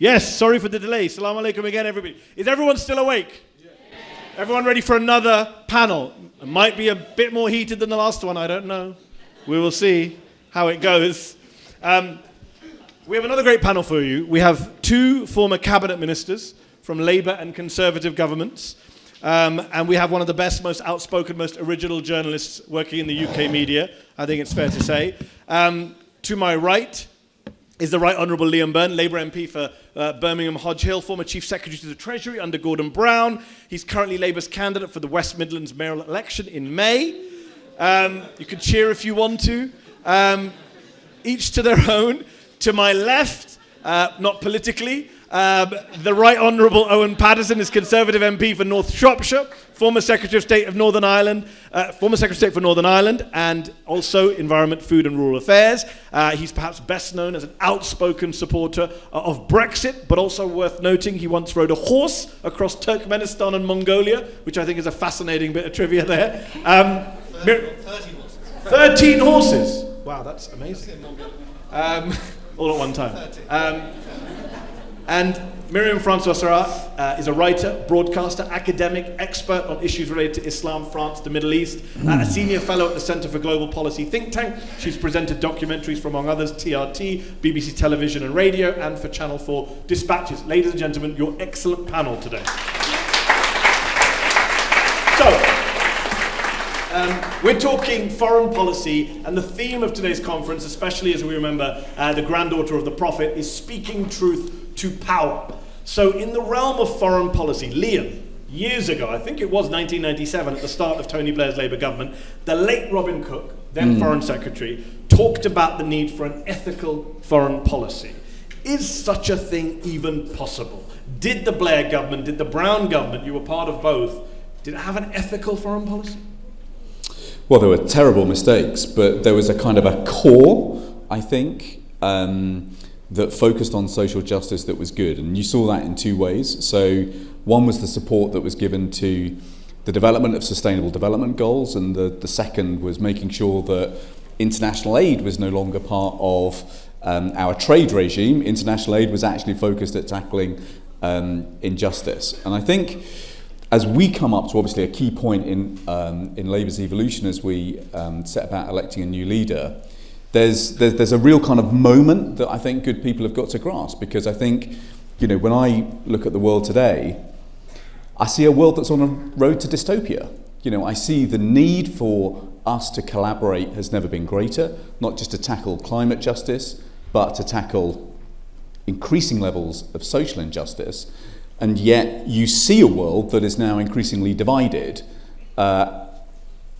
Yes, sorry for the delay. Salaam alaikum again, everybody. Is everyone still awake? Everyone ready for another panel? It might be a bit more heated than the last one, I don't know. We will see how it goes. We have another great panel for you. We have two former cabinet ministers from Labour and Conservative governments. And we have one of the best, most outspoken, most original journalists working in the UK media, I think it's fair to say. To my right is the Right Honourable Liam Byrne, Labour MP for Birmingham, Hodge Hill, former Chief Secretary to the Treasury under Gordon Brown. He's currently Labour's candidate for the West Midlands mayoral election in May. You can cheer if you want to. Each to their own. To my left, not politically, the Right Honourable Owen Patterson is Conservative MP for North Shropshire, former Secretary of State of Northern Ireland, for Northern Ireland, and also Environment, Food and Rural Affairs. He's perhaps best known as an outspoken supporter of Brexit, but also worth noting he once rode a horse across Turkmenistan and Mongolia, which I think is a fascinating bit of trivia there. 13 horses. 13 horses! Wow, that's amazing. All at one time. And Myriam Francois is a writer, broadcaster, academic, expert on issues related to Islam, France, the Middle East, a senior fellow at the Centre for Global Policy think tank. She's presented documentaries for, among others, TRT, BBC Television and Radio, and for Channel 4 Dispatches. Ladies and gentlemen, your excellent panel today. So, we're talking foreign policy, and the theme of today's conference, especially as we remember the granddaughter of the Prophet, is speaking truth to power. So in the realm of foreign policy, Liam, years ago, I think it was 1997, at the start of Tony Blair's Labour government, the late Robin Cook, then Foreign Secretary, talked about the need for an ethical foreign policy. Is such a thing even possible? Did the Blair government, did the Brown government, you were part of both, did it have an ethical foreign policy? Well, there were terrible mistakes, but there was a kind of a core, I think, that focused on social justice that was good. And you saw that in two ways. So one was the support that was given to the development of sustainable development goals, and the second was making sure that international aid was no longer part of our trade regime. International aid was actually focused at tackling injustice. And I think as we come up to obviously a key point in Labour's evolution as we set about electing a new leader, there's a real kind of moment that I think good people have got to grasp, because I think, when I look at the world today, I see a world that's on a road to dystopia. I see the need for us to collaborate has never been greater, not just to tackle climate justice, but to tackle increasing levels of social injustice. And yet you see a world that is now increasingly divided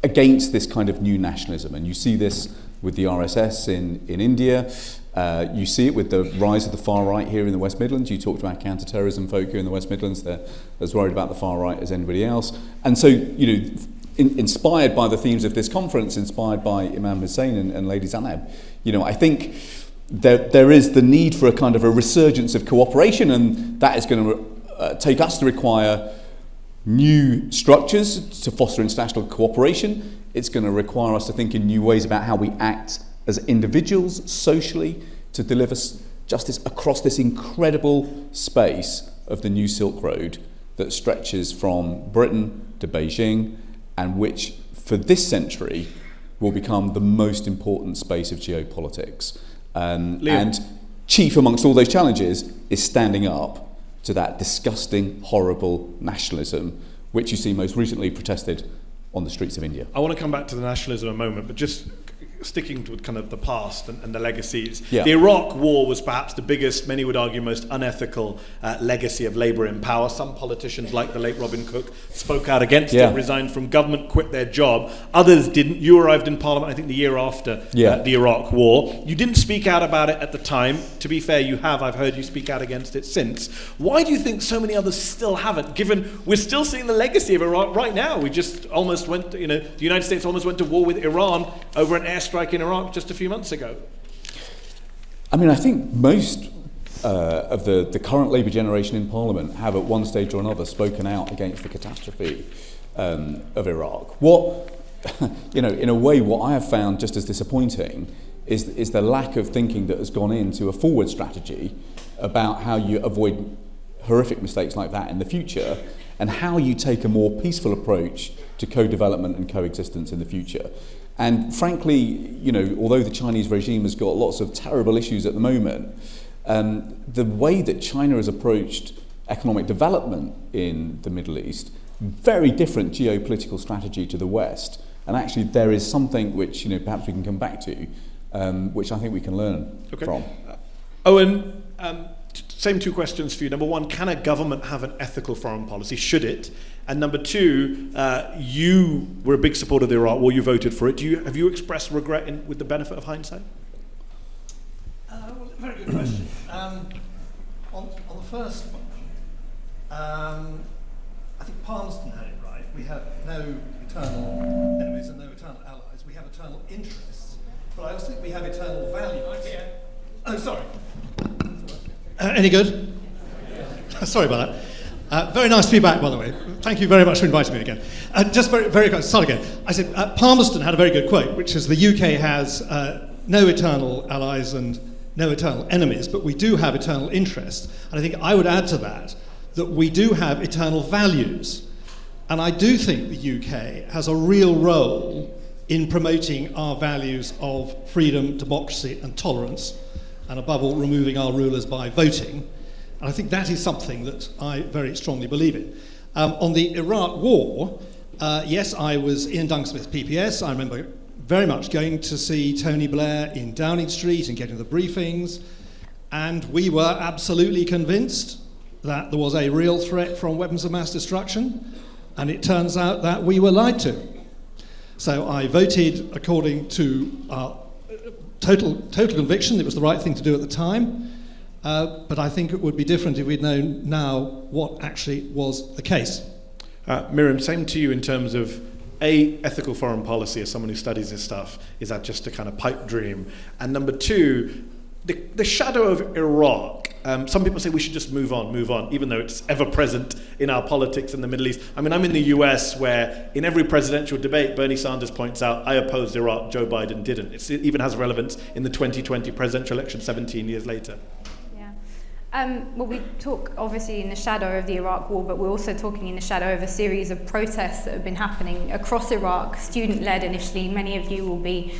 against this kind of new nationalism. And you see this with the RSS in India. You see it with the rise of the far right here in the West Midlands. You talk to our counter-terrorism folk here in the West Midlands, they're as worried about the far right as anybody else. And so, inspired by the themes of this conference, inspired by Imam Hussein and Lady Zainab, I think there is the need for a kind of a resurgence of cooperation, and that is going to take us to require new structures to foster international cooperation. It's going to require us to think in new ways about how we act as individuals, socially, to deliver justice across this incredible space of the new Silk Road that stretches from Britain to Beijing, and which, for this century, will become the most important space of geopolitics. And chief amongst all those challenges is standing up to that disgusting, horrible nationalism, which you see most recently protested on the streets of India. I want to come back to the nationalism in a moment, but just sticking to kind of the past and the legacies. Yeah. The Iraq War was perhaps the biggest, many would argue, most unethical legacy of Labour in power. Some politicians, like the late Robin Cook, spoke out against it, resigned from government, quit their job. Others didn't. You arrived in Parliament, I think, the year after the Iraq War. You didn't speak out about it at the time. To be fair, you have. I've heard you speak out against it since. Why do you think so many others still haven't, given we're still seeing the legacy of Iraq right now? We just almost went, the United States almost went to war with Iran over an airstrike in Iraq just a few months ago. I mean, I think most of the current Labour generation in Parliament have at one stage or another spoken out against the catastrophe of Iraq. What, in a way, what I have found just as disappointing is the lack of thinking that has gone into a forward strategy about how you avoid horrific mistakes like that in the future, and how you take a more peaceful approach to co-development and coexistence in the future. And frankly, you know, although the Chinese regime has got lots of terrible issues at the moment, the way that China has approached economic development in the Middle East, very different geopolitical strategy to the West. And actually there is something which, you know, perhaps we can come back to, which I think we can learn from. Owen, same two questions for you. Number one, can a government have an ethical foreign policy? Should it? And number two, you were a big supporter of the Iraq War. You voted for it. Have you expressed regret with the benefit of hindsight? Well, very good question. On the first one, I think Palmerston had it right. We have no eternal enemies and no eternal allies. We have eternal interests. But I also think we have eternal values. Oh, sorry. Any good? Sorry about that. Very nice to be back, by the way. Thank you very much for inviting me again. Just very quick, start again. I said Palmerston had a very good quote, which is the UK has no eternal allies and no eternal enemies, but we do have eternal interests. And I think I would add to that we do have eternal values. And I do think the UK has a real role in promoting our values of freedom, democracy and tolerance, and above all, removing our rulers by voting. And I think that is something that I very strongly believe in. On the Iraq War, yes, I was Ian Duncan-Smith's PPS. I remember very much going to see Tony Blair in Downing Street and getting the briefings. And we were absolutely convinced that there was a real threat from weapons of mass destruction. And it turns out that we were lied to. So I voted according to our total conviction. It was the right thing to do at the time. But I think it would be different if we'd known now what actually was the case. Myriam, same to you in terms of ethical foreign policy. As someone who studies this stuff, is that just a kind of pipe dream? And number two, the shadow of Iraq. Some people say we should just move on, even though it's ever present in our politics in the Middle East. I mean, I'm in the US where in every presidential debate, Bernie Sanders points out, I opposed Iraq, Joe Biden didn't. It even has relevance in the 2020 presidential election 17 years later. Well, we talk obviously in the shadow of the Iraq War, but we're also talking in the shadow of a series of protests that have been happening across Iraq, student-led initially. Many of you will be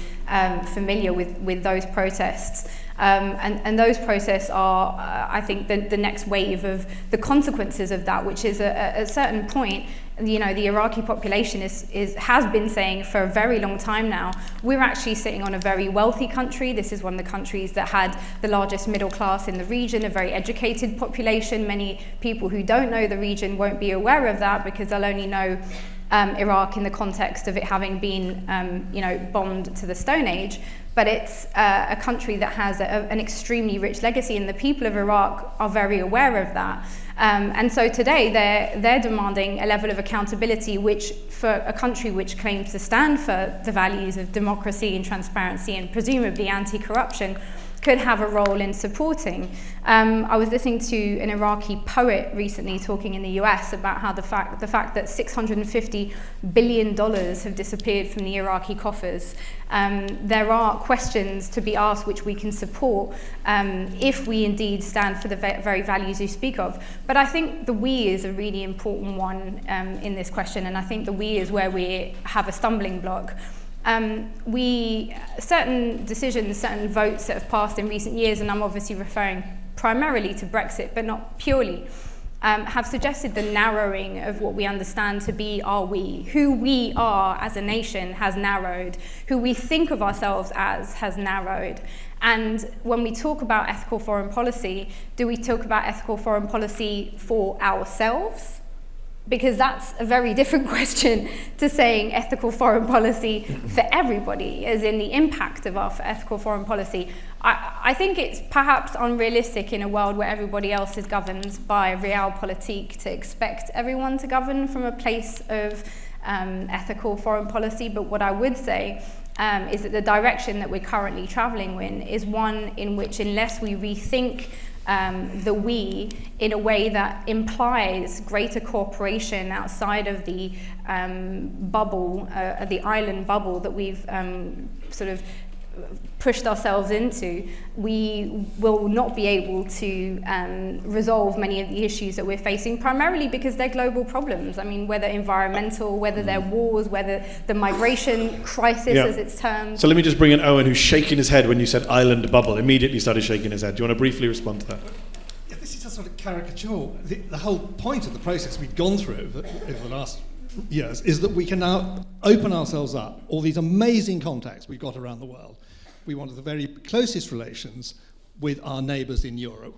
familiar with those protests. And those protests are, I think, the next wave of the consequences of that, which is at a certain point, you know, the Iraqi population has been saying for a very long time now, we're actually sitting on a very wealthy country. This is one of the countries that had the largest middle class in the region, a very educated population. Many people who don't know the region won't be aware of that because they'll only know Iraq in the context of it having been, bombed to the Stone Age. But it's a country that has an extremely rich legacy, and the people of Iraq are very aware of that. And so today they're demanding a level of accountability which, for a country which claims to stand for the values of democracy and transparency and presumably anti-corruption, could have a role in supporting. I was listening to an Iraqi poet recently talking in the US about how the fact that $650 billion have disappeared from the Iraqi coffers. There are questions to be asked which we can support if we indeed stand for the very values you speak of. But I think the we is a really important one in this question, and I think the we is where we have a stumbling block. Certain decisions, certain votes that have passed in recent years, and I'm obviously referring primarily to Brexit, but not purely, have suggested the narrowing of what we understand to be our we. Who we are as a nation has narrowed. Who we think of ourselves as has narrowed. And when we talk about ethical foreign policy, do we talk about ethical foreign policy for ourselves? Because that's a very different question to saying ethical foreign policy for everybody, as in the impact of our ethical foreign policy. I think it's perhaps unrealistic in a world where everybody else is governed by realpolitik to expect everyone to govern from a place of ethical foreign policy. But what I would say is that the direction that we're currently traveling in is one in which, unless we rethink the we in a way that implies greater cooperation outside of the bubble, the island bubble that we've sort of pushed ourselves into, we will not be able to resolve many of the issues that we're facing, primarily because they're global problems. I mean, whether environmental, whether they're wars, whether the migration crisis, as it's termed. So let me just bring in Owen, who's shaking his head when you said island bubble, immediately started shaking his head. Do you want to briefly respond to that? Yeah, this is a sort of caricature. The whole point of the process we've gone through over the last years is that we can now open ourselves up, all these amazing contacts we've got around the world. We wanted the very closest relations with our neighbours in Europe,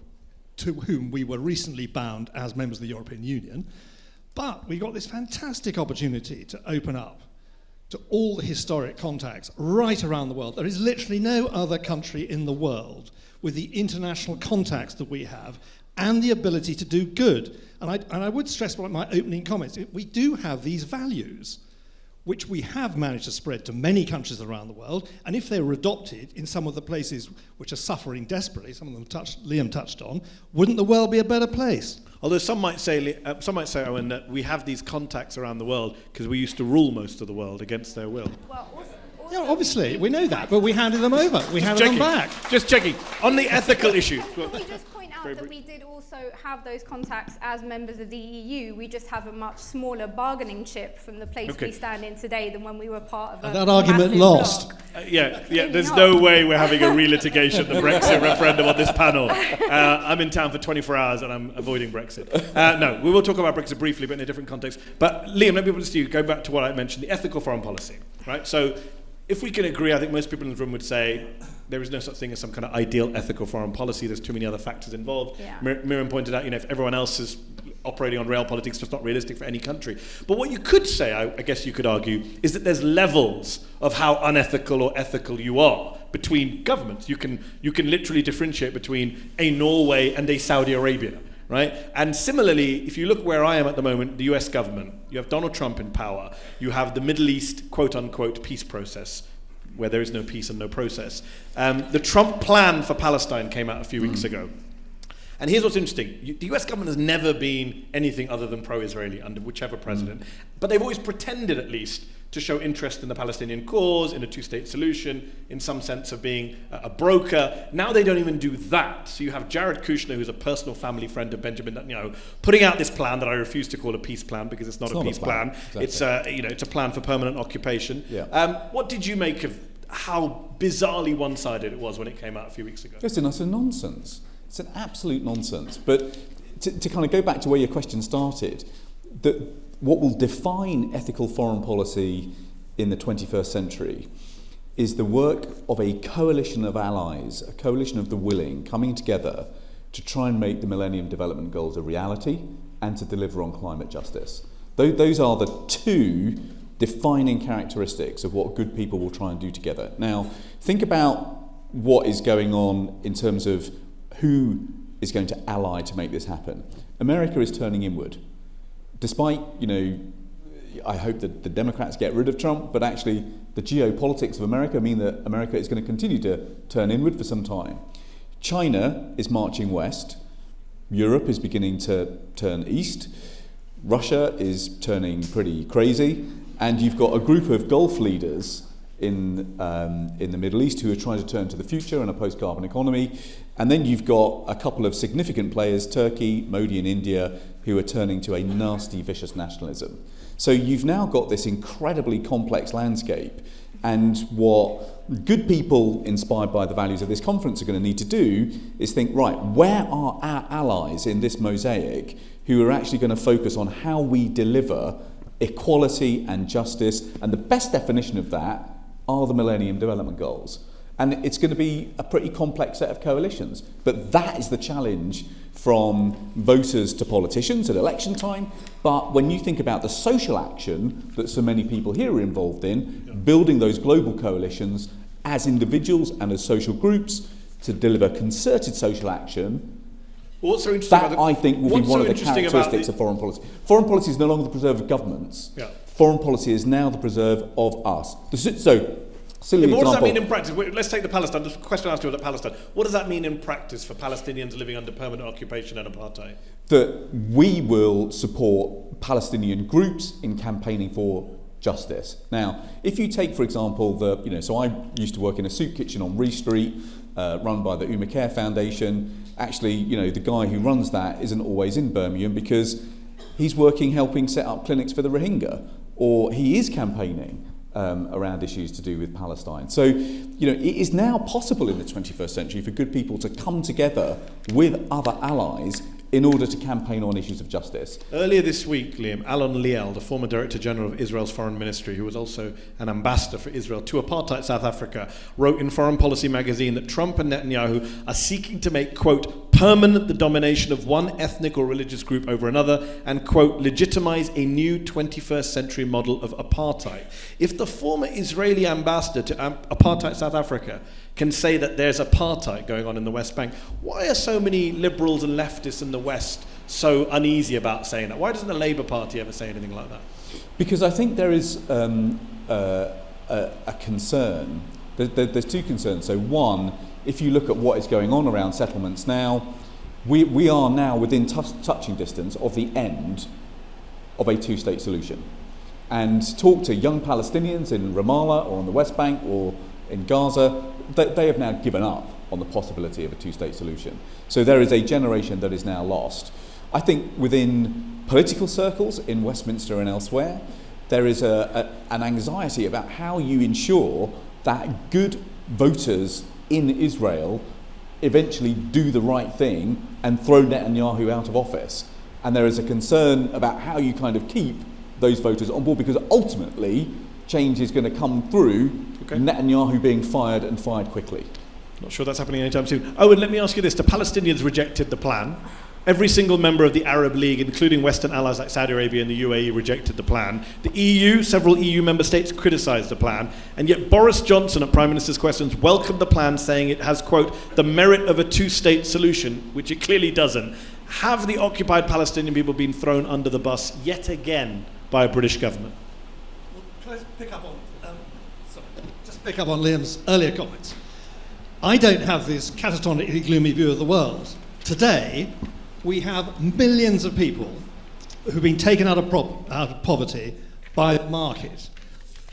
to whom we were recently bound as members of the European Union. But we got this fantastic opportunity to open up to all the historic contacts right around the world. There is literally no other country in the world with the international contacts that we have and the ability to do good. And I would stress by my opening comments, we do have these values, which we have managed to spread to many countries around the world, and if they were adopted in some of the places which are suffering desperately, some of them Liam touched on, wouldn't the world be a better place? Although some might say, Owen, that we have these contacts around the world because we used to rule most of the world against their will. Well, Yeah, obviously, we know that, but we handed them over. We handed them back. Just checking. On the ethical issue. Can we just point out that we did also have those contacts as members of the EU? We just have a much smaller bargaining chip from the place we stand in today than when we were part of that argument lost. There's no way we're having a relitigation of the Brexit referendum on this panel. I'm in town for 24 hours and I'm avoiding Brexit. No, we will talk about Brexit briefly, but in a different context. But Liam, let me put this to you, go back to what I mentioned, the ethical foreign policy, right? So if we can agree, I think most people in the room would say there is no such thing as some kind of ideal ethical foreign policy. There's too many other factors involved. Yeah. Myriam pointed out, if everyone else is operating on realpolitik, it's just not realistic for any country. But what you could say, I guess you could argue, is that there's levels of how unethical or ethical you are between governments. You can literally differentiate between a Norway and a Saudi Arabia. Right? And similarly, if you look where I am at the moment, the US government, you have Donald Trump in power, you have the Middle East, quote-unquote, peace process, where there is no peace and no process. The Trump plan for Palestine came out a few weeks ago. And here's what's interesting. The US government has never been anything other than pro-Israeli under whichever president, but they've always pretended, at least, to show interest in the Palestinian cause, in a two-state solution, in some sense of being a broker. Now they don't even do that. So you have Jared Kushner, who's a personal family friend of Benjamin Netanyahu, putting out this plan that I refuse to call a peace plan because it's not a peace plan. Exactly. It's a plan for permanent occupation. Yeah. What did you make of how bizarrely one-sided it was when it came out a few weeks ago? Listen, that's a nonsense. It's an absolute nonsense. But to kind of go back to where your question started, what will define ethical foreign policy in the 21st century is the work of a coalition of allies, a coalition of the willing, coming together to try and make the Millennium Development Goals a reality and to deliver on climate justice. Those are the two defining characteristics of what good people will try and do together. Now, think about what is going on in terms of who is going to ally to make this happen. America is turning inward. Despite, I hope that the Democrats get rid of Trump, but actually the geopolitics of America mean that America is going to continue to turn inward for some time. China is marching west. Europe is beginning to turn east. Russia is turning pretty crazy. And you've got a group of Gulf leaders in the Middle East who are trying to turn to the future and a post-carbon economy. And then you've got a couple of significant players, Turkey, Modi in India, who are turning to a nasty, vicious nationalism. So you've now got this incredibly complex landscape. And what good people inspired by the values of this conference are going to need to do is think, right, where are our allies in this mosaic who are actually going to focus on how we deliver equality and justice? And the best definition of that are the Millennium Development Goals. And it's going to be a pretty complex set of coalitions. But that is the challenge from voters to politicians at election time. But when you think about the social action that so many people here are involved in, building those global coalitions as individuals and as social groups to deliver concerted social action, that I think will be one of the characteristics of foreign policy. Foreign policy is no longer the preserve of governments. Yeah. Foreign policy is now the preserve of us. So, silly example. What does that mean in practice? Let's take the Palestine. The question I asked you about Palestine. What does that mean in practice for Palestinians living under permanent occupation and apartheid? That we will support Palestinian groups in campaigning for justice. Now, if you take, for example, so I used to work in a soup kitchen on Ree Street, run by the Uma Care Foundation. Actually, the guy who runs that isn't always in Birmingham because he's helping set up clinics for the Rohingya, or he is campaigning around issues to do with Palestine. So, it is now possible in the 21st century for good people to come together with other allies in order to campaign on issues of justice. Earlier this week, Liam, Alon Liel, the former Director General of Israel's Foreign Ministry, who was also an ambassador for Israel to apartheid South Africa, wrote in Foreign Policy magazine that Trump and Netanyahu are seeking to make, quote, permanent the domination of one ethnic or religious group over another and, quote, legitimize a new 21st century model of apartheid. If the former Israeli ambassador to apartheid South Africa can say that there's apartheid going on in the West Bank, why are so many liberals and leftists in the West so uneasy about saying that? Why doesn't the Labour Party ever say anything like that? Because I think there is a concern. There's two concerns. So one, if you look at what is going on around settlements now, we are now within touching distance of the end of a two-state solution. And talk to young Palestinians in Ramallah or on the West Bank or in Gaza, they have now given up on the possibility of a two-state solution. So there is a generation that is now lost. I think within political circles in Westminster and elsewhere, there is an anxiety about how you ensure that good voters in Israel eventually do the right thing and throw Netanyahu out of office. And there is a concern about how you kind of keep those voters on board, because ultimately change is going to come through Netanyahu being fired and fired quickly. Not sure that's happening anytime soon. Owen, let me ask you this. The Palestinians rejected the plan. Every single member of the Arab League, including Western allies like Saudi Arabia and the UAE, rejected the plan. The EU, several EU member states criticised the plan. And yet Boris Johnson, at Prime Minister's Questions, welcomed the plan, saying it has, quote, the merit of a two-state solution, which it clearly doesn't. Have the occupied Palestinian people been thrown under the bus yet again by a British government? Well, can I pick up on Liam's earlier comments? I don't have this catatonically gloomy view of the world. Today, we have millions of people who've been taken out of poverty by the market.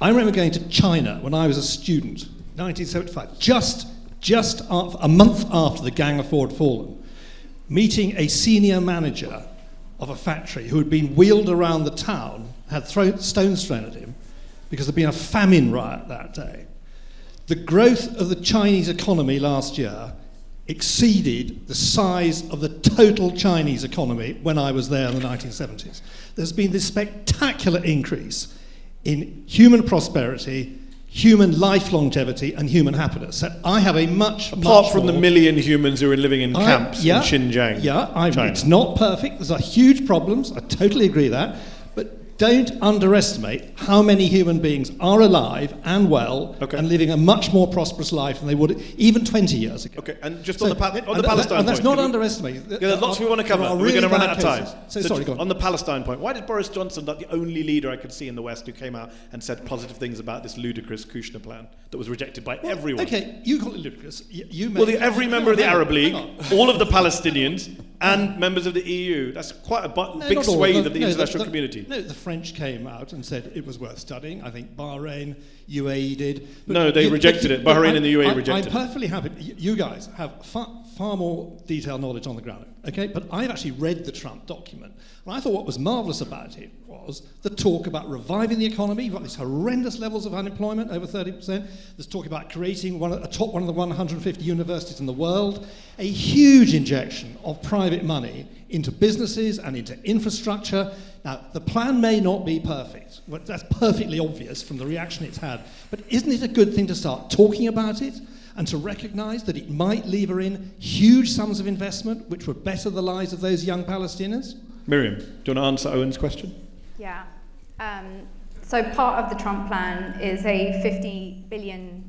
I remember going to China when I was a student, 1975, just a month after the Gang of Four had fallen, meeting a senior manager of a factory who had been wheeled around the town, had stones thrown at him because there'd been a famine riot that day. The growth of the Chinese economy last year exceeded the size of the total Chinese economy when I was there in the 1970s. There's been this spectacular increase in human prosperity, human life longevity, and human happiness. So I have a much from the million humans who are living in camps in Xinjiang. China. It's not perfect. There's huge problems. I totally agree with that. But don't underestimate how many human beings are alive and well and living a much more prosperous life than they would even 20 years ago. Okay, and just on the Palestine and that's point, not underestimating. There's lots we want to cover. We're going to run out of time. Sorry, go on. On the Palestine point, why did Boris Johnson, not the only leader I could see in the West who came out and said positive things about this ludicrous Kushner plan that was rejected by everyone? Okay, you call it ludicrous. Every member of the Arab League, all of the Palestinians, and members of the EU. That's quite a big swathe of the international community. No, the French came out and said it was worth studying. I think Bahrain, UAE did. But they rejected it. Bahrain and the UAE rejected it. I'm perfectly happy. You guys have far more detailed knowledge on the ground, okay? But I've actually read the Trump document. And I thought what was marvellous about it was the talk about reviving the economy. You've got these horrendous levels of unemployment, over 30%. There's talk about creating one of the 150 universities in the world. A huge injection of private money into businesses and into infrastructure. Now, the plan may not be perfect. Well, that's perfectly obvious from the reaction it's had. But isn't it a good thing to start talking about it and to recognise that it might lever in huge sums of investment which would better the lives of those young Palestinians? Myriam, do you want to answer Owen's question? Yeah. So part of the Trump plan is a $50 billion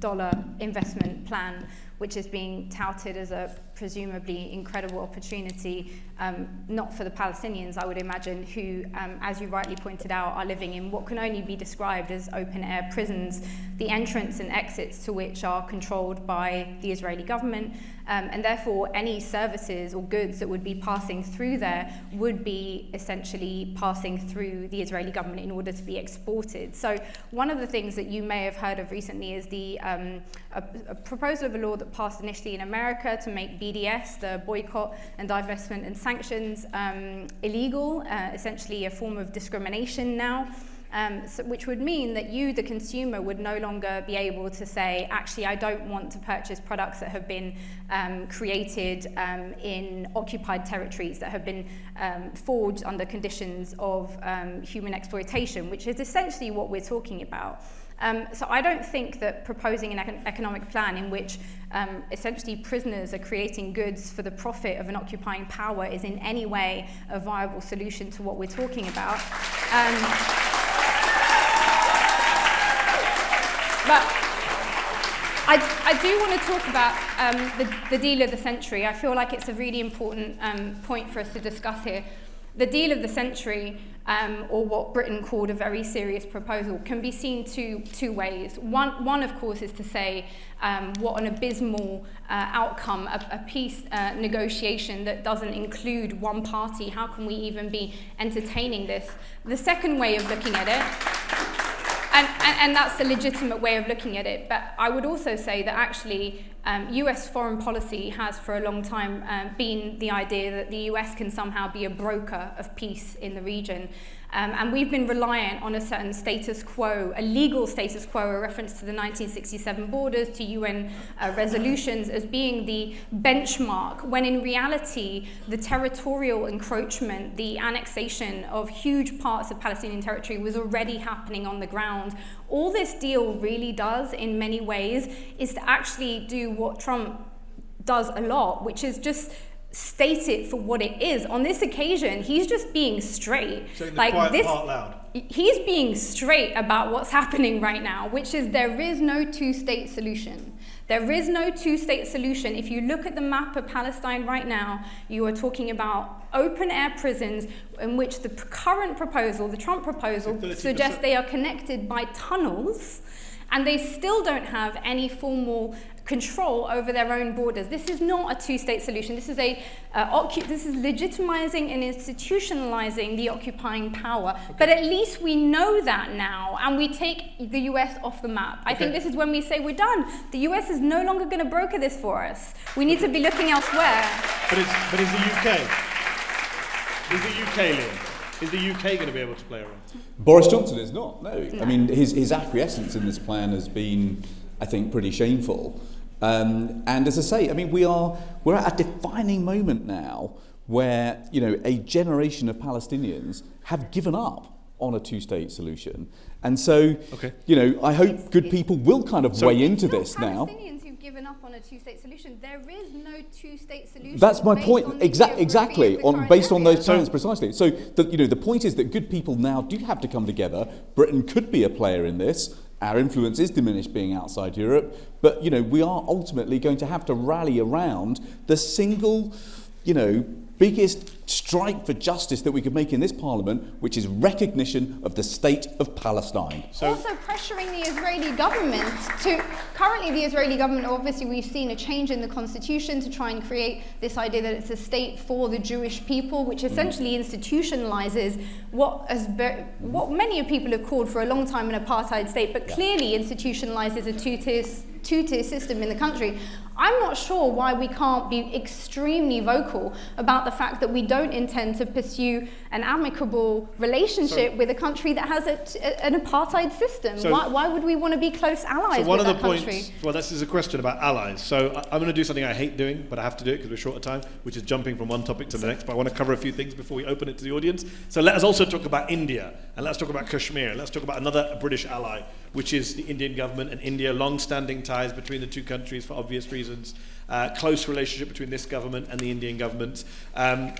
investment plan, which is being touted as a presumably incredible opportunity, not for the Palestinians, I would imagine, who, as you rightly pointed out, are living in what can only be described as open-air prisons, the entrance and exits to which are controlled by the Israeli government, and therefore any services or goods that would be passing through there would be essentially passing through the Israeli government in order to be exported. So one of the things that you may have heard of recently is a proposal of a law that passed initially in America to make BDS, the boycott and divestment and sanctions, illegal, essentially a form of discrimination now. Which would mean that you, the consumer, would no longer be able to say, actually, I don't want to purchase products that have been created in occupied territories, that have been forged under conditions of human exploitation, which is essentially what we're talking about. So I don't think that proposing an economic plan in which essentially prisoners are creating goods for the profit of an occupying power is in any way a viable solution to what we're talking about. But I do want to talk about the deal of the century. I feel like it's a really important point for us to discuss here. The deal of the century, or what Britain called a very serious proposal, can be seen two ways. One, of course, is to say what an abysmal outcome, a peace negotiation that doesn't include one party. How can we even be entertaining this? The second way of looking at it, and that's a legitimate way of looking at it, but I would also say that actually US foreign policy has for a long time been the idea that the US can somehow be a broker of peace in the region. And we've been reliant on a certain status quo, a legal status quo, a reference to the 1967 borders, to UN resolutions as being the benchmark, when in reality, the territorial encroachment, the annexation of huge parts of Palestinian territory was already happening on the ground. All this deal really does, in many ways, is to actually do what Trump does a lot, which is just state it for what it is. On this occasion, he's just being straight. Saying the quiet part loud. He's being straight about what's happening right now, which is there is no two-state solution. There is no two-state solution. If you look at the map of Palestine right now, you are talking about open-air prisons in which the current proposal, the Trump proposal, suggests they are connected by tunnels, and they still don't have any formal control over their own borders. This is not a two-state solution. This is this is legitimizing and institutionalizing the occupying power. Okay. But at least we know that now, and we take the US off the map. I think this is when we say we're done. The US is no longer going to broker this for us. We need to be looking elsewhere. But is the UK? Is the UK, Liam? Is the UK going to be able to play a role? Boris Johnson is not, no. I mean, his acquiescence in this plan has been, I think, pretty shameful. And as I say, I mean, we're at a defining moment now where, a generation of Palestinians have given up on a two-state solution. And so, I hope good people will kind of weigh into this now. Palestinians who've given up on a two-state solution. There is no two-state solution. That's my point. Exactly. Based on those points precisely. So, the point is that good people now do have to come together. Britain could be a player in this. Our influence is diminished being outside Europe, but we are ultimately going to have to rally around the single, biggest strike for justice that we could make in this parliament, which is recognition of the state of Palestine. So also pressuring the Israeli government to... Currently the Israeli government, obviously we've seen a change in the constitution to try and create this idea that it's a state for the Jewish people, which essentially institutionalizes what many people have called for a long time an apartheid state, but clearly institutionalizes a two-tier system in the country. I'm not sure why we can't be extremely vocal about the fact that we don't intend to pursue an amicable relationship with a country that has an apartheid system. Why would we want to be close allies with that country? Well, this is a question about allies. So I'm going to do something I hate doing, but I have to do it because we're short of time, which is jumping from one topic to the next. But I want to cover a few things before we open it to the audience. So let us also talk about India, and let's talk about Kashmir, and let's talk about another British ally, which is the Indian government and India, long-standing ties between the two countries for obvious reasons, close relationship between this government and the Indian government.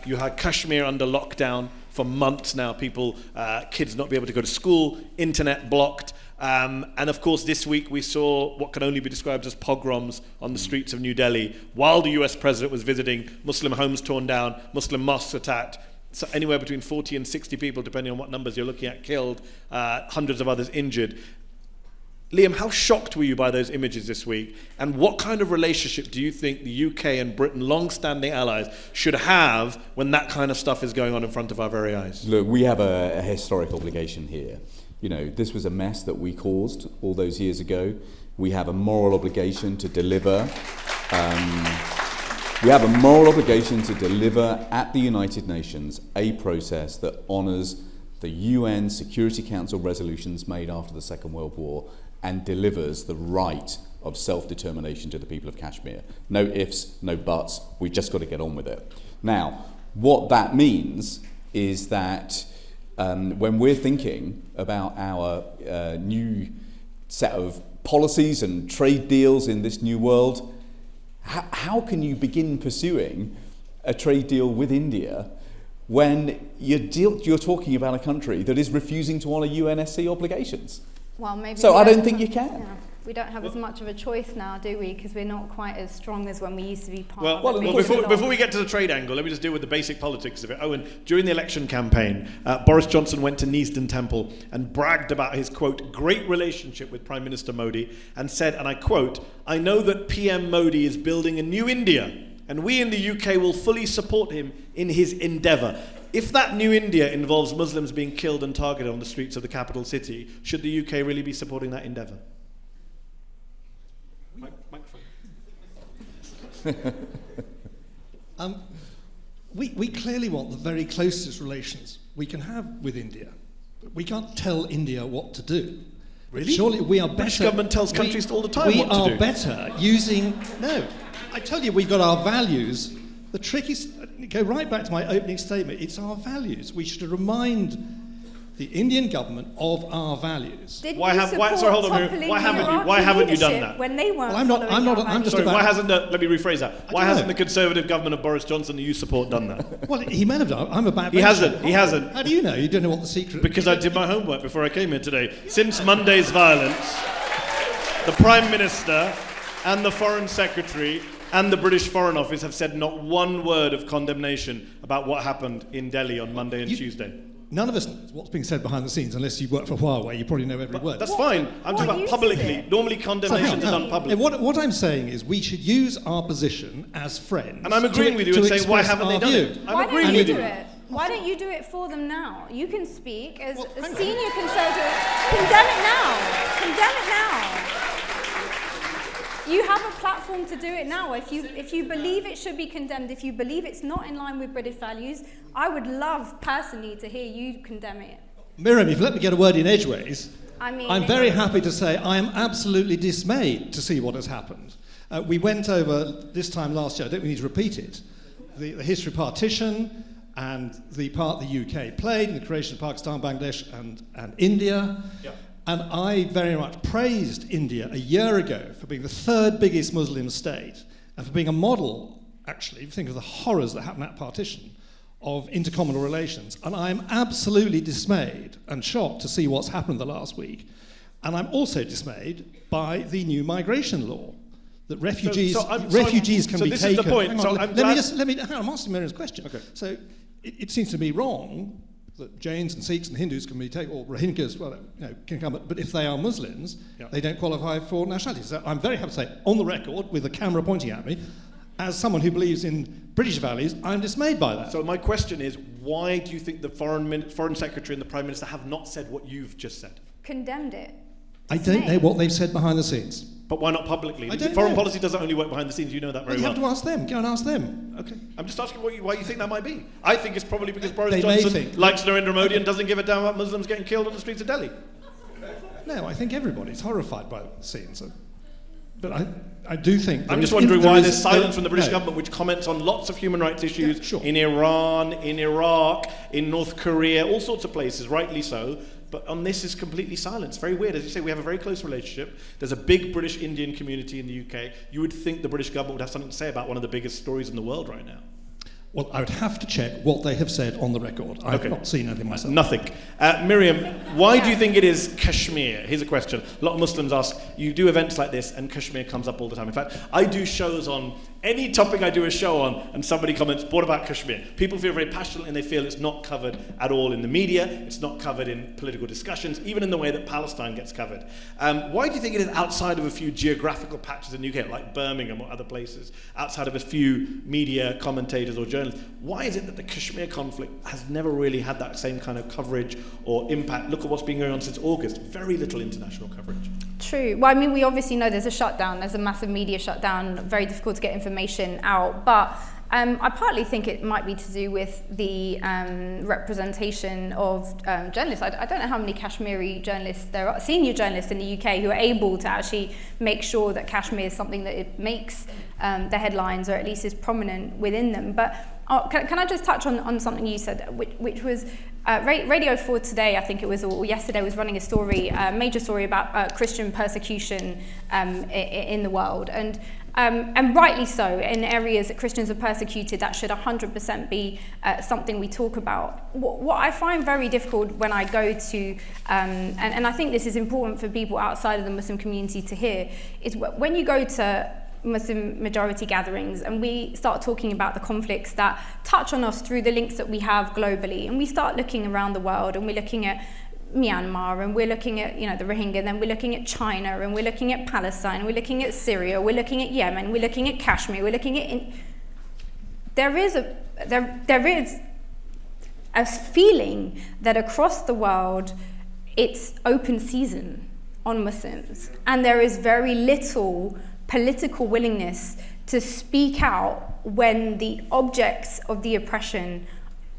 You had Kashmir under lockdown for months now, kids not be able to go to school, internet blocked. And of course, this week we saw what can only be described as pogroms on the streets of New Delhi while the US president was visiting, Muslim homes torn down, Muslim mosques attacked. So anywhere between 40 and 60 people, depending on what numbers you're looking at, killed, hundreds of others injured. Liam, how shocked were you by those images this week? And what kind of relationship do you think the UK and Britain, long-standing allies, should have when that kind of stuff is going on in front of our very eyes? Look, we have a historic obligation here. You know, this was a mess that we caused all those years ago. We have a moral obligation to deliver. We have a moral obligation to deliver at the United Nations a process that honours the UN Security Council resolutions made after the Second World War and delivers the right of self-determination to the people of Kashmir. No ifs, no buts, we've just got to get on with it. Now, what that means is that when we're thinking about our new set of policies and trade deals in this new world, how can you begin pursuing a trade deal with India when you're talking about a country that is refusing to honour UNSC obligations? Well, maybe so I don't think you can. Yeah. We don't have as much of a choice now, do we? Because we're not quite as strong as when we used to be part of it. Well, before we get to the trade angle, let me just deal with the basic politics of it. Owen, during the election campaign, Boris Johnson went to Neasden Temple and bragged about his, quote, great relationship with Prime Minister Modi and said, and I quote, "I know that PM Modi is building a new India and we in the UK will fully support him in his endeavour." If that new India involves Muslims being killed and targeted on the streets of the capital city, should the UK really be supporting that endeavour? We clearly want the very closest relations we can have with India. We can't tell India what to do. Really? Surely we are better. British government tells countries all the time what to do. We are better using... No, I tell you, we've got our values. The trick is, go right back to my opening statement, it's our values. We should remind the Indian government of our values. Why haven't you done that? When they weren't I'm just Sorry, about... why hasn't let me rephrase that. Why hasn't the Conservative government of Boris Johnson that you support done that? Well, he may have done. I'm a backbencher. He hasn't. How do you know? You don't know what the secret... Because I did my homework before I came here today. Since Monday's violence, the Prime Minister and the Foreign Secretary and the British Foreign Office have said not one word of condemnation about what happened in Delhi on Monday and Tuesday. None of us knows what's being said behind the scenes unless you work for Huawei. You probably know every word. That's fine. I'm talking about publicly. Normally condemnation is done publicly. What I'm saying is we should use our position as friends. And I'm agreeing with you and saying, why haven't they done it? Why don't you do it? Why don't you do it for them now? You can speak as a senior Conservative. Condemn it now. Condemn it now. You have a platform to do it now. If you believe it should be condemned, if you believe it's not in line with British values, I would love personally to hear you condemn it. Myriam, if you let me get a word in edgeways, I'm very happy to say I am absolutely dismayed to see what has happened. We went over this time last year, I don't need to repeat it, the history of partition and the part the UK played in the creation of Pakistan, Bangladesh and India. Yeah. And I very much praised India a year ago for being the third biggest Muslim state and for being a model, actually, if you think of the horrors that happened at partition, of intercommunal relations. And I'm absolutely dismayed and shocked to see what's happened the last week. And I'm also dismayed by the new migration law, that refugees can be taken. So this is the point. I'm asking Myriam's question. Okay. So it seems to me wrong that Jains and Sikhs and Hindus can be taken, or Rohingyas, can come. But if they are Muslims, they don't qualify for nationality. So I'm very happy to say, on the record, with the camera pointing at me, as someone who believes in British values, I'm dismayed by that. So my question is, why do you think the Foreign Secretary and the Prime Minister have not said what you've just said? Condemned it. I don't know what they've said behind the scenes. But why not publicly? Foreign Foreign policy doesn't only work behind the scenes, you know that very well. You have to ask them. Go and ask them. Okay. I'm just asking why you think that might be. I think it's probably because Boris Johnson likes Narendra Modi and doesn't give a damn about Muslims getting killed on the streets of Delhi. No, I think everybody's horrified by the scenes. But I do think... I'm just wondering why there's silence from the British government, which comments on lots of human rights issues in Iran, in Iraq, in North Korea, all sorts of places, rightly so. But on this is completely silent. It's very weird. As you say, we have a very close relationship. There's a big British Indian community in the UK. You would think the British government would have something to say about one of the biggest stories in the world right now. Well, I would have to check what they have said on the record. I've not seen anything myself. Nothing. Myriam, why do you think it is Kashmir? Here's a question. A lot of Muslims ask, you do events like this and Kashmir comes up all the time. In fact, I do shows on any topic I do a show on and somebody comments, what about Kashmir? People feel very passionate and they feel it's not covered at all in the media. It's not covered in political discussions, even in the way that Palestine gets covered. Why do you think it is outside of a few geographical patches in the UK, like Birmingham or other places, outside of a few media commentators or journalists? Why is it that the Kashmir conflict has never really had that same kind of coverage or impact? Look at what's been going on since August. Very little international coverage. True. Well, I mean, we obviously know there's a shutdown. There's a massive media shutdown. Very difficult to get information out. But I partly think it might be to do with the representation of journalists. I don't know how many Kashmiri journalists there are, senior journalists in the UK, who are able to actually make sure that Kashmir is something that it makes the headlines, or at least is prominent within them. But can I just touch on something you said, which was Radio 4 today, I think it was, or yesterday, was running a story, a major story about Christian persecution in the world. And rightly so, in areas that Christians are persecuted, that should 100% be something we talk about. What I find very difficult when I go to, and I think this is important for people outside of the Muslim community to hear, is when you go to Muslim majority gatherings and we start talking about the conflicts that touch on us through the links that we have globally, and we start looking around the world and we're looking at Myanmar, and we're looking at, the Rohingya, and then we're looking at China, and we're looking at Palestine, we're looking at Syria, we're looking at Yemen, we're looking at Kashmir, we're looking at... There is a feeling that across the world it's open season on Muslims, and there is very little political willingness to speak out when the objects of the oppression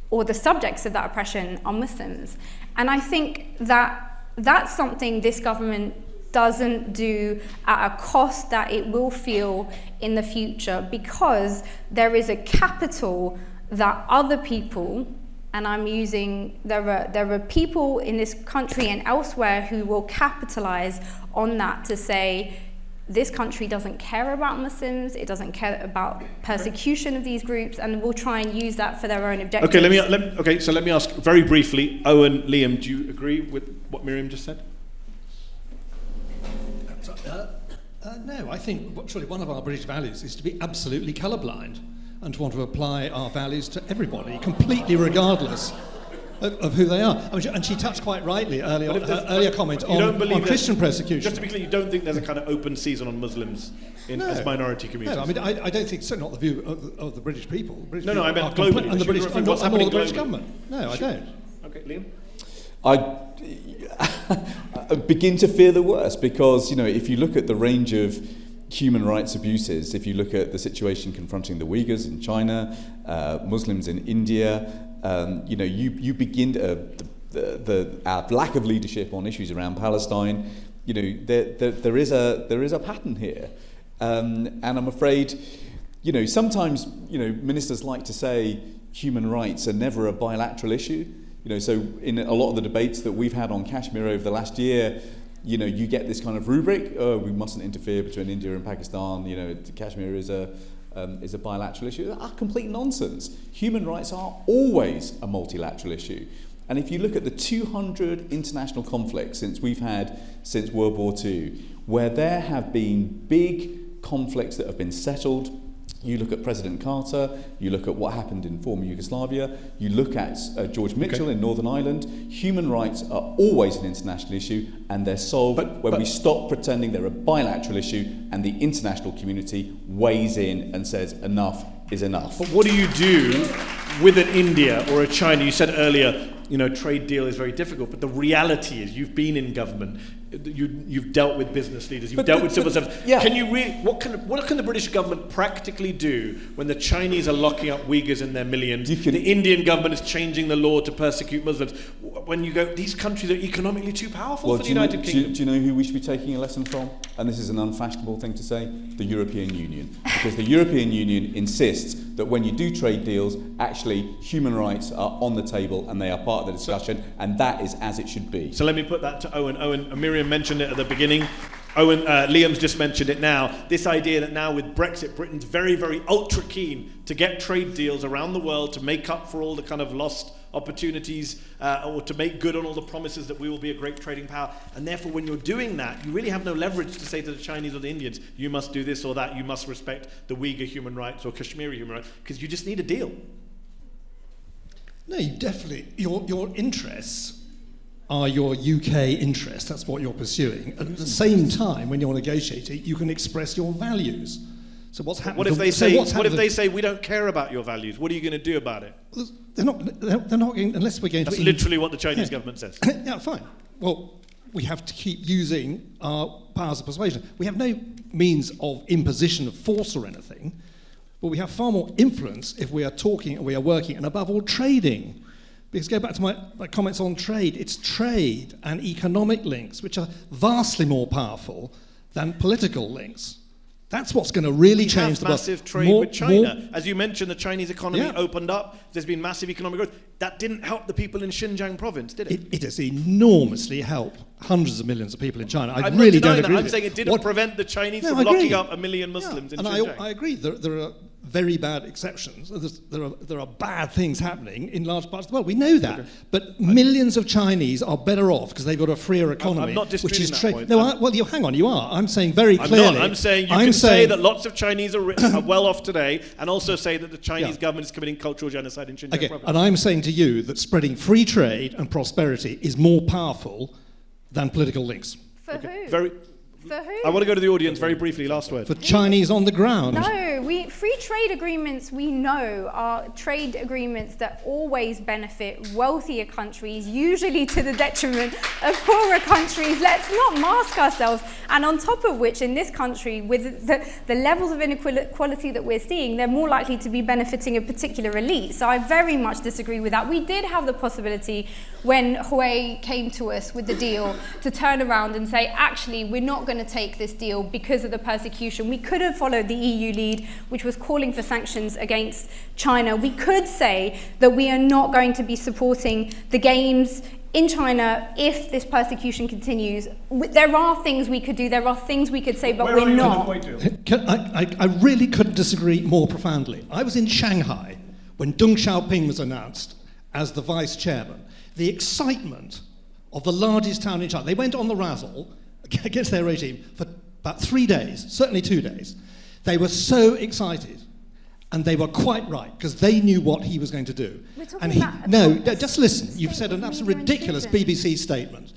or the subjects of that oppression are Muslims. And I think that that's something this government doesn't do at a cost that it will feel in the future, because there is a capital that other people, and I'm using, there are people in this country and elsewhere who will capitalize on that to say, this country doesn't care about Muslims, it doesn't care about persecution of these groups, and will try and use that for their own objectives. Okay, so let me ask very briefly, Owen, Liam, do you agree with what Myriam just said? No, I think surely one of our British values is to be absolutely colourblind and to want to apply our values to everybody, completely regardless of who they are. And she touched quite rightly earlier comment on Christian persecution. Just to be clear, you don't think there's a kind of open season on Muslims as minority communities? No, I don't think so. Not the view of the British people. I meant globally. And the British, and all the British government. No, I don't. Okay, Liam? I begin to fear the worst, because if you look at the range of human rights abuses, if you look at the situation confronting the Uyghurs in China, Muslims in India, you begin our lack of leadership on issues around Palestine. There is a pattern here, and I'm afraid, sometimes ministers like to say human rights are never a bilateral issue. So in a lot of the debates that we've had on Kashmir over the last year, you get this kind of rubric: we mustn't interfere between India and Pakistan. Kashmir is a bilateral issue. That's complete nonsense. Human rights are always a multilateral issue. And if you look at the 200 international conflicts since World War II, where there have been big conflicts that have been settled, you look at President Carter, you look at what happened in former Yugoslavia, you look at George Mitchell in Northern Ireland, human rights are always an international issue, and they're solved when we stop pretending they're a bilateral issue and the international community weighs in and says enough is enough. But what do you do with an India or a China? You said earlier, trade deal is very difficult, but the reality is you've been in government, you've dealt with business leaders, you've dealt with civil servants. Yeah. Can you what can the British government practically do when the Chinese are locking up Uyghurs in their millions, the Indian government is changing the law to persecute Muslims? When you go, these countries are economically too powerful for the United Kingdom. Do you know who we should be taking a lesson from? And this is an unfashionable thing to say, the European Union. Because the European Union insists that when you do trade deals, actually human rights are on the table and they are part of the discussion, and that is as it should be. So let me put that to Owen. Owen, Myriam mentioned it at the beginning. Owen, Liam's just mentioned it now. This idea that now with Brexit, Britain's very, very ultra keen to get trade deals around the world to make up for all the kind of lost opportunities or to make good on all the promises that we will be a great trading power. And therefore, when you're doing that, you really have no leverage to say to the Chinese or the Indians, you must do this or that, you must respect the Uyghur human rights or Kashmiri human rights, because you just need a deal. No, you definitely, your interests are your UK interests. That's what you're pursuing. And at the same time, when you're negotiating, you can express your values. So what's happening? What if they say we don't care about your values? What are you going to do about it? They're not going, unless we're going That's to... literally what the Chinese government says. Yeah, fine. Well, we have to keep using our powers of persuasion. We have no means of imposition of force or anything, but we have far more influence if we are talking and we are working, and above all, trading. Because go back to my comments on trade, it's trade and economic links which are vastly more powerful than political links. That's what's going to really change the world. Massive trade with China. As you mentioned, the Chinese economy opened up. There's been massive economic growth. That didn't help the people in Xinjiang province, did it? It has enormously helped hundreds of millions of people in China. I'm really not don't agree I'm with saying it didn't prevent the Chinese from locking up 1 million Muslims in Xinjiang. I agree. There are very bad exceptions. There are bad things happening in large parts of the world. We know that. Okay. But millions of Chinese are better off because they've got a freer economy. I'm not disputing that point. No, hang on, you are. I'm saying very clearly. I'm saying you can say that lots of Chinese are well off today and also say that the Chinese government is committing cultural genocide in Xinjiang province. And I'm saying to you that spreading free trade and prosperity is more powerful than political links. For who? For who? I want to go to the audience very briefly. Last word. For Chinese on the ground. No, free trade agreements, we know, are trade agreements that always benefit wealthier countries, usually to the detriment of poorer countries. Let's not mask ourselves. And on top of which, in this country, with the levels of inequality that we're seeing, they're more likely to be benefiting a particular elite. So I very much disagree with that. We did have the possibility when Huawei came to us with the deal to turn around and say, actually, we're not going to take this deal because of the persecution. We could have followed the EU lead, which was calling for sanctions against China. We could say that we are not going to be supporting the gains in China if this persecution continues. There are things we could do, there are things we could say, but we're not. I really couldn't disagree more profoundly. I was in Shanghai when Deng Xiaoping was announced as the vice chairman. The excitement of the largest town in China. They went on the razzle against their regime for about 3 days, certainly 2 days. They were so excited, and they were quite right, because they knew what he was going to do. Just listen. You've said an absolutely ridiculous BBC statement,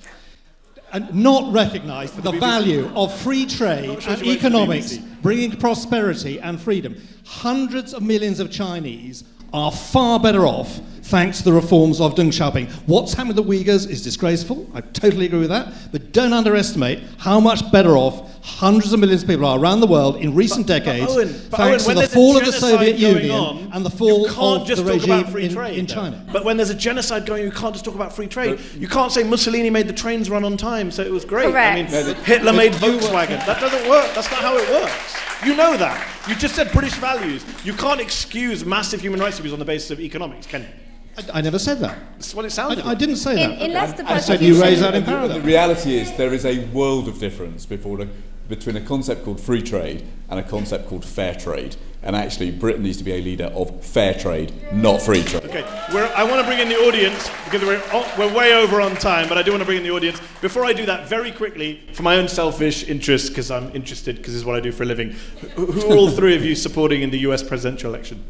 and not recognised the value of free trade and economics, bringing prosperity and freedom. Hundreds of millions of Chinese are far better off thanks to the reforms of Deng Xiaoping. What's happened with the Uyghurs is disgraceful. I totally agree with that. But don't underestimate how much better off hundreds of millions of people are around the world in recent decades thanks to the fall of the Soviet Union and the fall of the regime in China. But when there's a genocide going, you can't just talk about free trade. You can't say Mussolini made the trains run on time, so it was great. Correct. I mean, Hitler made Volkswagen. That doesn't work. That's not how it works. You know that. You just said British values. You can't excuse massive human rights abuse on the basis of economics, can you? I never said that. That's what it sounded like. I didn't say that. I said you raised that in parallel. The reality is there is a world of difference between a concept called free trade and a concept called fair trade. And actually, Britain needs to be a leader of fair trade, not free trade. Okay, I want to bring in the audience, because we're way over on time, but I do want to bring in the audience. Before I do that, very quickly, for my own selfish interest, because I'm interested, because this is what I do for a living, who are all three of you supporting in the US presidential election?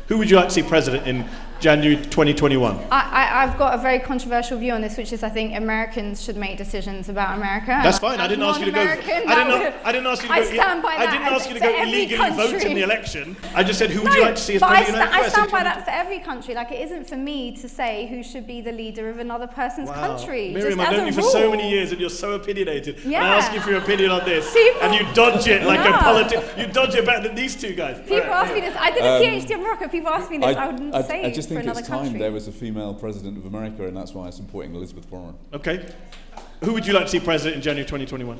Who would you like to see president in January 2021? I've got a very controversial view on this, which is I think Americans should make decisions about America. That's fine. I didn't ask you to go. I didn't ask you to go. I stand by that. I didn't ask you to go illegally vote in the election. I just said, who would you like to see as president of the United States? I stand by that for every country. Like, it isn't for me to say who should be the leader of another person's country. Myriam, I've known you for so many years, and you're so opinionated. Yeah. I ask you for your opinion on this, and you dodge it like a politician. You dodge it better than these two guys. People ask me this. I did a PhD in Morocco. People ask me this. I wouldn't say I just think for another it's time country. there was a female president of America, and that's why I'm supporting Elizabeth Warren. Okay. Who would you like to see president in January 2021?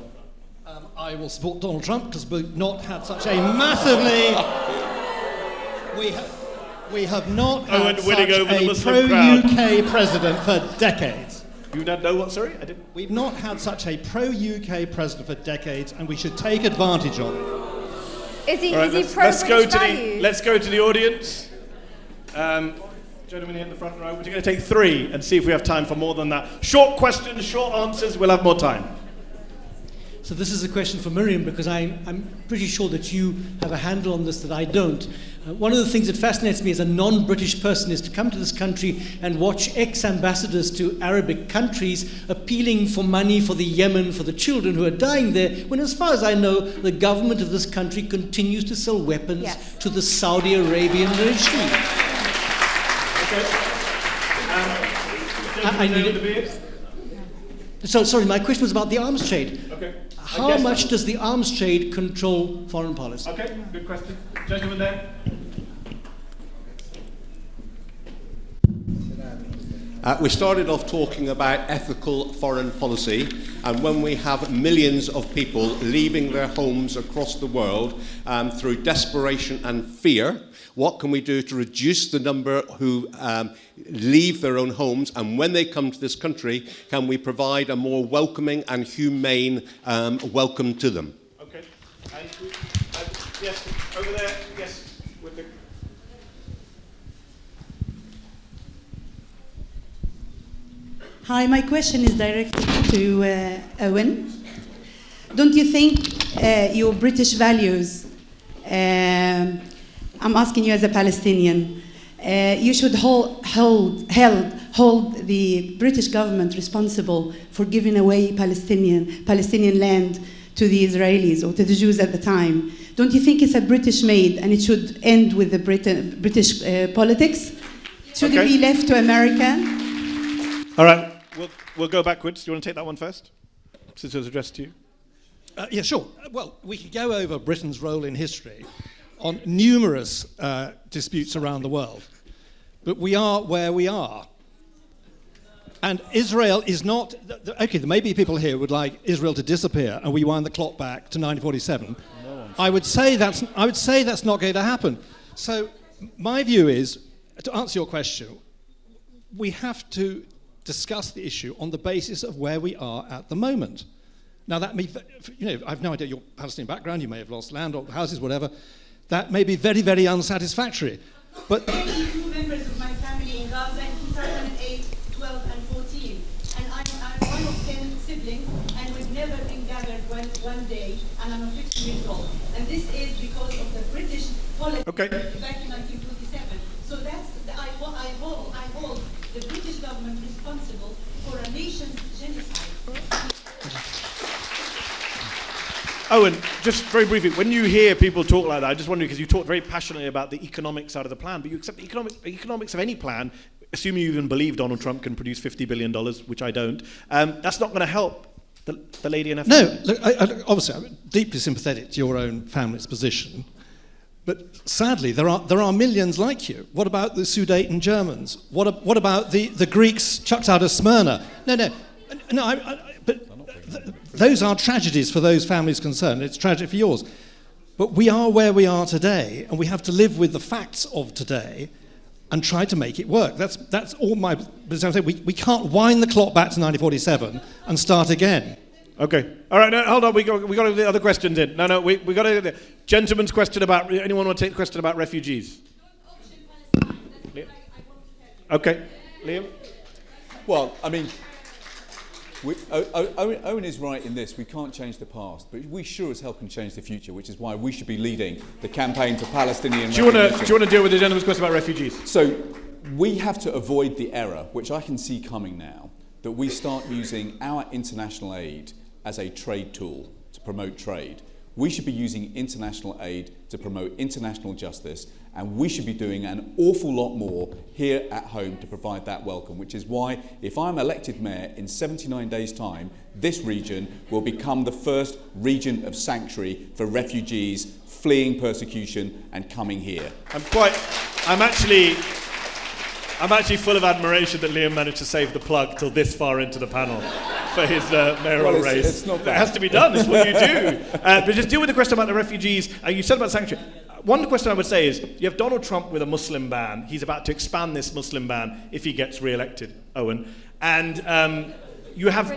I will support Donald Trump, because we've not had such a massively... We have not had such a pro-UK president for decades. You don't know what, sorry? I didn't. We've not had such a pro-UK president for decades, and we should take advantage of it. Is he All right, pro-British values? Let's go to the audience. Gentlemen here in the front row, we're going to take 3 and see if we have time for more than that. Short questions, short answers, we'll have more time. So this is a question for Myriam, because I'm pretty sure that you have a handle on this that I don't. One of the things that fascinates me as a non-British person is to come to this country and watch ex-ambassadors to Arabic countries appealing for money for the Yemen, for the children who are dying there, when as far as I know, the government of this country continues to sell weapons to the Saudi Arabian regime. I need it. So, sorry, my question was about the arms trade. Okay. How much does the arms trade control foreign policy? Okay, good question. Gentleman there. We started off talking about ethical foreign policy, and when we have millions of people leaving their homes across the world through desperation and fear, what can we do to reduce the number who leave their own homes, and when they come to this country, can we provide a more welcoming and humane welcome to them? Okay. Yes, over there, yes, with the... Hi, my question is directed to Owen. Don't you think your British values, I'm asking you as a Palestinian, you should hold the British government responsible for giving away Palestinian land to the Israelis or to the Jews at the time? Don't you think it's a British made and it should end with the British politics? Should it be left to America? All right, we'll go backwards. Do you want to take that one first, since it was addressed to you? Yeah, sure. Well, we could go over Britain's role in history on numerous disputes around the world. But we are where we are. And Israel is not... Okay, there may be people here who would like Israel to disappear and we wind the clock back to 1947. No, I would say that's not going to happen. So my view is, to answer your question, we have to discuss the issue on the basis of where we are at the moment. Now, that may... I have no idea your Palestinian background. You may have lost land or houses, whatever. That may be very, very unsatisfactory. But 22 members of my family in Gaza in 2008, 12 and 14. And I'm one of 10 siblings, and we've never been gathered one day, and I'm 50 years old. And this is because of the British policy back in 1947. So that's I hold the British government responsible for a nation's genocide. Owen, just very briefly, when you hear people talk like that, I just wonder, because you talked very passionately about the economic side of the plan, but you accept the economics of any plan, assuming you even believe Donald Trump can produce $50 billion, which I don't, that's not going to help the lady in Africa. No, look, obviously, I'm deeply sympathetic to your own family's position, but sadly, there are millions like you. What about the Sudeten Germans? What about the Greeks chucked out of Smyrna? Those are tragedies for those families concerned. It's tragic for yours. But we are where we are today, and we have to live with the facts of today and try to make it work. That's all my... We can't wind the clock back to 1947 and start again. Okay. All right, no, hold on. We got the other questions in. No, we got the gentleman's question about... Anyone want to take the question about refugees? Okay. Liam? Well, I mean... Owen is right in this. We can't change the past, but we sure as hell can change the future, which is why we should be leading the campaign for Palestinian recognition. Do you want to deal with the gentleman's question about refugees? So we have to avoid the error, which I can see coming now, that we start using our international aid as a trade tool to promote trade. We should be using international aid to promote international justice, and we should be doing an awful lot more here at home to provide that welcome, which is why, if I'm elected mayor in 79 days' time, this region will become the first region of sanctuary for refugees fleeing persecution and coming here. I'm actually full of admiration that Liam managed to save the plug till this far into the panel for his mayoral race. It's not bad. It has to be done. It's what you do. But just deal with the question about the refugees. You said about sanctuary. one question I would say is, you have Donald Trump with a Muslim ban. He's about to expand this Muslim ban if he gets re-elected, Owen. And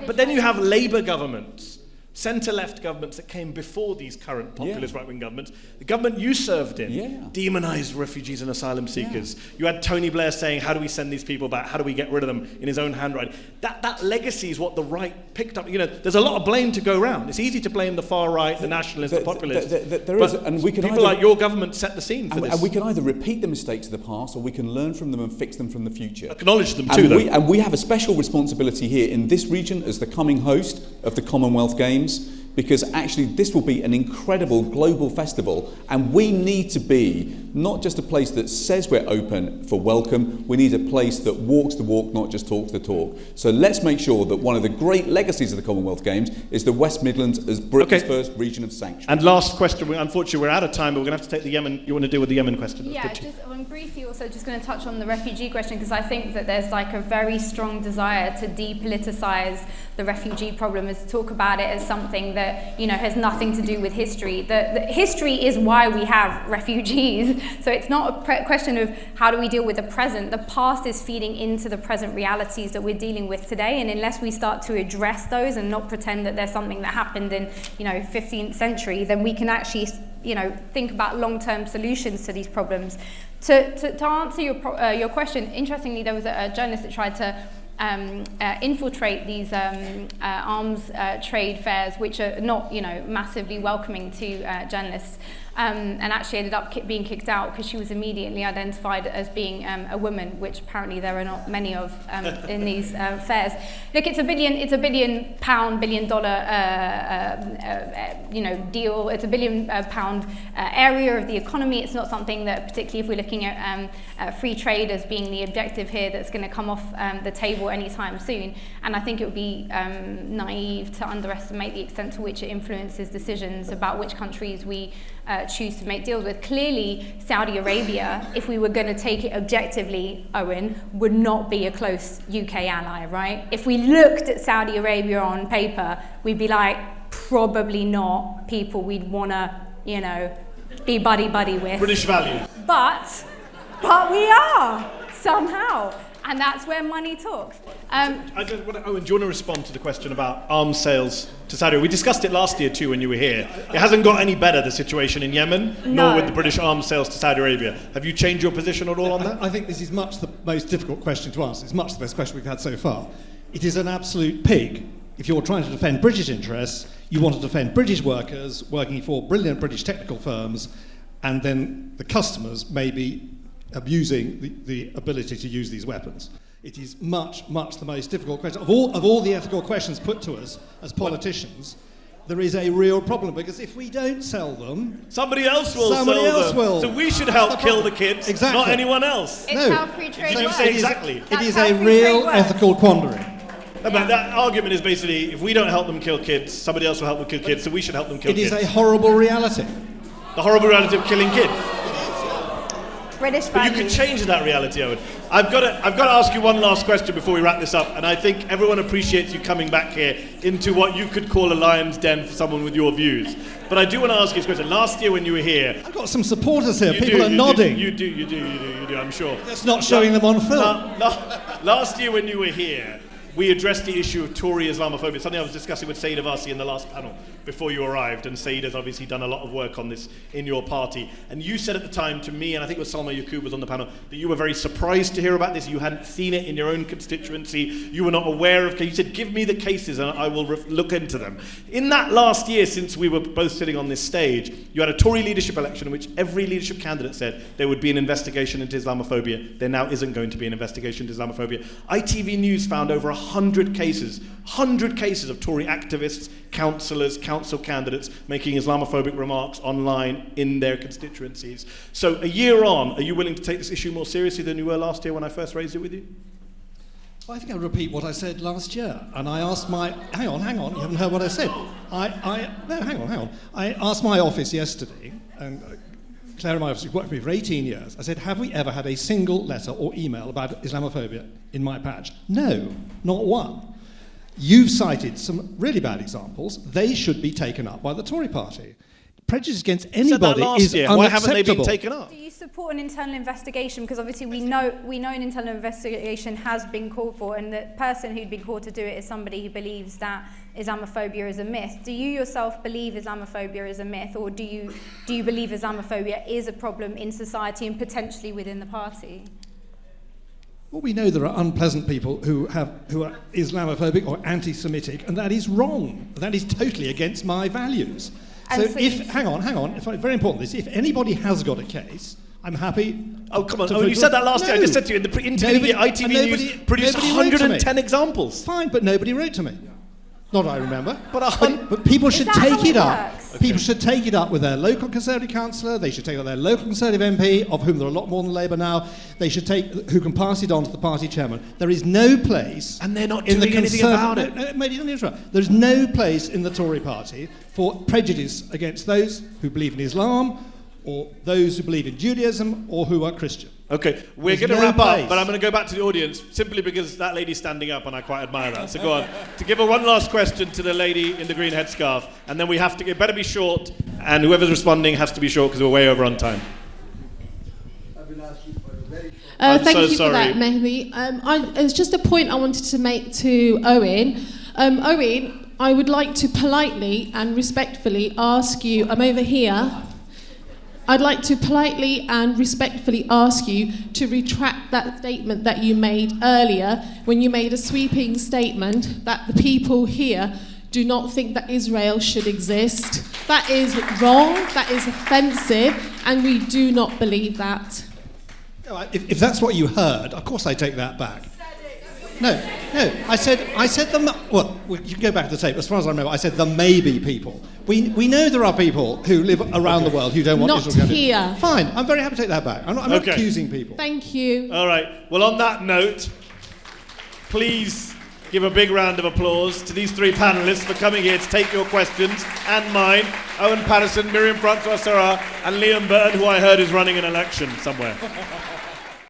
but then you have Labour governments, centre-left governments that came before these current populist right-wing governments. The government you served in demonised refugees and asylum seekers. You had Tony Blair saying, how do we send these people back? How do we get rid of them, in his own handwriting? That legacy is what the right picked up. There's a lot of blame to go around. It's easy to blame the far right, the nationalists, the populists. There is, and we can people like your government set the scene for this. And we can either repeat the mistakes of the past, or we can learn from them and fix them from the future. Acknowledge them too, though. And we have a special responsibility here in this region as the coming host of the Commonwealth Games, because actually this will be an incredible global festival, and we need to be not just a place that says we're open for welcome, we need a place that walks the walk, not just talks the talk. So let's make sure that one of the great legacies of the Commonwealth Games is the West Midlands as Britain's first region of sanctuary. And last question, unfortunately we're out of time, but we're going to have to take the Yemen. You want to deal with the Yemen question? Yeah, I'm briefly also just going to touch on the refugee question, because I think that there's like a very strong desire to depoliticise the refugee problem, is to talk about it as something that has nothing to do with history. The history is why we have refugees. So it's not a question of how do we deal with the present. The past is feeding into the present realities that we're dealing with today. And unless we start to address those and not pretend that there's something that happened in 15th century, then we can actually think about long-term solutions to these problems. To answer your question, interestingly, there was a journalist that tried to infiltrate these arms trade fairs, which are not, massively welcoming to journalists, and actually ended up being kicked out because she was immediately identified as being a woman, which apparently there are not many of in these fairs. Look, it's a billion pound, $1 billion deal. It's a £1 billion area of the economy. It's not something that, particularly if we're looking at free trade as being the objective here, that's going to come off the table anytime soon. And I think it would be naive to underestimate the extent to which it influences decisions about which countries we choose to make deals with. Clearly, Saudi Arabia, if we were going to take it objectively, Owen, would not be a close UK ally, right? If we looked at Saudi Arabia on paper, we'd be like, probably not people we'd want to, be buddy-buddy with. British values. But we are, somehow. And that's where money talks. Owen, do you want to respond to the question about arms sales to Saudi Arabia? We discussed it last year too when you were here. It hasn't got any better, the situation in Yemen, nor with the British arms sales to Saudi Arabia. Have you changed your position at all on that? I think this is much the most difficult question to answer. It's much the best question we've had so far. It is an absolute pig. If you're trying to defend British interests, you want to defend British workers working for brilliant British technical firms, and then the customers may be abusing the ability to use these weapons. It is much the most difficult question. Of all the ethical questions put to us as politicians, there is a real problem, because if we don't sell them, somebody else will sell them. So we should help kill the kids, not anyone else. It's how free trade works. Exactly. It is a real ethical quandary. No, but that argument is basically, if we don't help them kill kids, somebody else will help them kill kids, so we should help them kill kids. It is a horrible reality. The horrible reality of killing kids. British but you can change that reality, Owen. I've got to ask you one last question before we wrap this up, and I think everyone appreciates you coming back here into what you could call a lion's den for someone with your views. But I do want to ask you this question. Last year when you were here... I've got some supporters here. People are nodding. You do, I'm sure. That's not showing them on film. Last year when you were here, we addressed the issue of Tory Islamophobia, something I was discussing with Saeed Avasi in the last panel before you arrived, and Saeed has obviously done a lot of work on this in your party. And you said at the time to me, and I think it was Salma Yaqub was on the panel, that you were very surprised to hear about this. You hadn't seen it in your own constituency. You were not aware of... You said, give me the cases and I will look into them. In that last year, since we were both sitting on this stage, you had a Tory leadership election in which every leadership candidate said there would be an investigation into Islamophobia. There now isn't going to be an investigation into Islamophobia. ITV News found over 100 cases of Tory activists, councillors, council candidates making Islamophobic remarks online in their constituencies. So a year on, are you willing to take this issue more seriously than you were last year when I first raised it with you? I think I'll repeat what I said last year. And I asked my... Hang on, you haven't heard what I said. Hang on. I asked my office yesterday, and Claire in my office, who's worked with me for 18 years, I said, have we ever had a single letter or email about Islamophobia in my patch? No, not one. You've cited some really bad examples. They should be taken up by the Tory party. prejudice against You said that anybody last is year. unacceptable. Why haven't they been taken up? Do you support an internal investigation? Because obviously we know an internal investigation has been called for, and the person who'd been called to do it is somebody who believes that Islamophobia is a myth. Do you yourself believe Islamophobia is a myth, or do you believe Islamophobia is a problem in society and potentially within the party? Well, we know there are unpleasant people who are Islamophobic or anti-Semitic, and that is wrong. That is totally against my values. And So hang on, very important this, if anybody has got a case, I'm happy. Oh, come on. You said that last year. I just said to you, in the intermediate ITV News produced 110 examples. Fine, but nobody wrote to me. Not I remember. But people should that how take it it up. works? People should take it up with their local Conservative councillor. They should take it up with their local Conservative MP, of whom there are a lot more than Labour now. They should who can pass it on to the party chairman. There is no place... And they're not in doing the anything about it. Mehdi, let me interrupt. There's no place in the Tory party for prejudice against those who believe in Islam, or those who believe in Judaism, or who are Christian. Okay, we're There's going to no wrap place. up, but I'm going to go back to the audience simply because that lady's standing up and I quite admire that. So go on. To give one last question to the lady in the green headscarf, and then we have to, it better be short, and whoever's responding has to be short because we're way over on time. Thank so you sorry. for that, Mehdi. It's just a point I wanted to make to Owen. Owen, I would like to politely and respectfully ask you, I'm over here, I'd like to politely and respectfully ask you to retract that statement that you made earlier when you made a sweeping statement that the people here do not think that Israel should exist. That is wrong, that is offensive, and we do not believe that. If that's what you heard, of course I take that back. No, I said well, you can go back to the tape. As far as I remember, I said there may be people. We know there are people who live around the world who don't want Not Israel to here. Fine, I'm very happy to take that back. I'm not accusing people. Thank you. All right. Well, on that note, please give a big round of applause to these three panellists for coming here to take your questions and mine. Owen Patterson, Myriam Francois, and Liam Burton, who I heard is running an election somewhere.